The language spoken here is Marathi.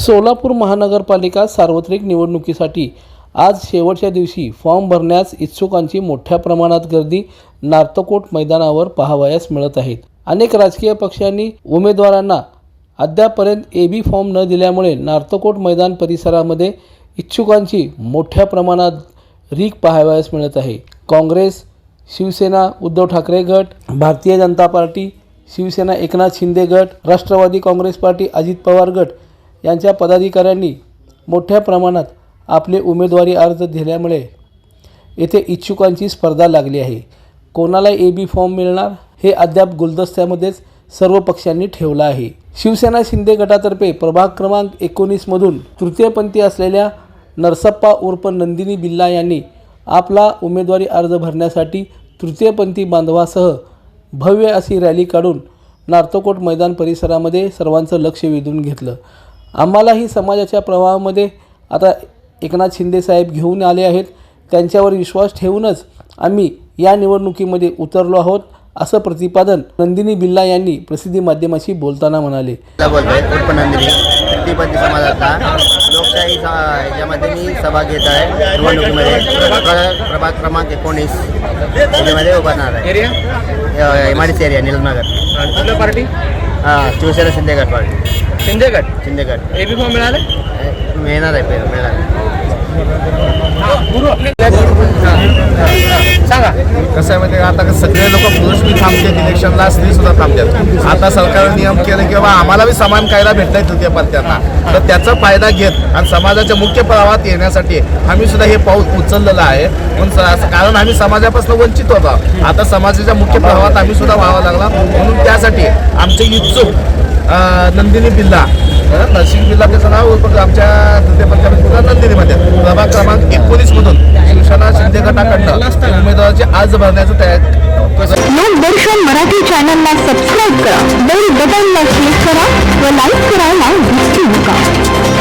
सोलापूर महानगरपालिका सार्वत्रिक निवडणुकीसाठी आज शेवटच्या दिवशी फॉर्म भरण्यास इच्छुकांची मोठ्या प्रमाणात गर्दी नार्तकोट मैदानावर पाहावयास मिळत आहेत। अनेक राजकीय पक्षांनी उमेदवारांना अद्यापर्यंत एबी फॉर्म न दिल्यामुळे नार्तकोट मैदान परिसरामध्ये इच्छुकांची मोठ्या प्रमाणात रीक पाहावयास मिळत आहे। काँग्रेस, शिवसेना उद्धव ठाकरे गट, भारतीय जनता पार्टी, शिवसेना एकनाथ शिंदे गट, राष्ट्रवादी काँग्रेस पार्टी अजित पवार गट यांच्या पदाधिकाऱ्यांनी मोठ्या प्रमाणात आपले उमेदवारी अर्ज दिल्यामुळे येथे इच्छुकांची स्पर्धा लागली आहे। कोणाला एबी फॉर्म मिळणार हे अद्याप गुलदस्त्यामध्येच सर्व पक्षांनी ठेवलं आहे। शिवसेना शिंदे गटातर्फे प्रभाग क्रमांक 19 मधून तृतीयपंथी असलेल्या नरसप्पा उर्फ नंदिनी बिल्ला यांनी आपला उमेदवारी अर्ज भरण्यासाठी तृतीयपंथी बांधवासह भव्य अशी रॅली काढून नार्तकोट मैदान परिसरामध्ये सर्वांचं लक्ष वेधून घेतलं। आम्हालाही समाजाच्या प्रवाहामध्ये आता एकनाथ शिंदे साहेब घेऊन आले आहेत, त्यांच्यावर विश्वास ठेवूनच आम्ही या निवडणुकीमध्ये उतरलो आहोत, असं प्रतिपादन नंदिनी बिल्ला यांनी प्रसिद्धी माध्यमाशी बोलताना म्हणाले। नंदिनी तृतीयपंथी समाजाचा लोकशाही याच्यामध्ये मी सभा घेत आहे। निवडणुकीमध्ये प्रभाग क्रमांक 19 याच्यामध्ये उभारणार आहे। MIDC area Nilamnagar. Party Shivsena Shinde गट पार्टी। शिंदे गट एबी फॉर्म मिळाले? मिळणार आहे सांगा कसं आहे माहिती आहे, आता सगळे लोक पुरुष बी थांबतात इलेक्शनला, स्त्री सुद्धा थांबतात। आता सरकारने नियम केले की आम्हाला बी समान कायदा भेटलाय तृतीयपंथीयांना, तर त्याचा फायदा घेत आणि समाजाच्या मुख्य प्रवाहात येण्यासाठी आम्ही सुद्धा हे पाऊल उचललेलं आहे। कारण आम्ही समाजापासून वंचित होतो, आता समाजाच्या मुख्य प्रवाहात आम्ही सुद्धा व्हावं लागला, म्हणून त्यासाठी आमचे इच्छुक नंदिनी बिल्ला, नरसिंग बिल्ला त्याचं नाव आमच्या तृतीयपंथीमध्ये नंदिनीमध्ये प्रभाग क्रमांक 19 मधून शिवसेना शिंदे गटाकडनं उमेदवाराची अर्ज भरण्याचं तयार। लोकदर्शन मराठी चॅनलला सबस्क्राईब करा, बेल बटनला क्लिक करा व लाईक करायला विसरू नका।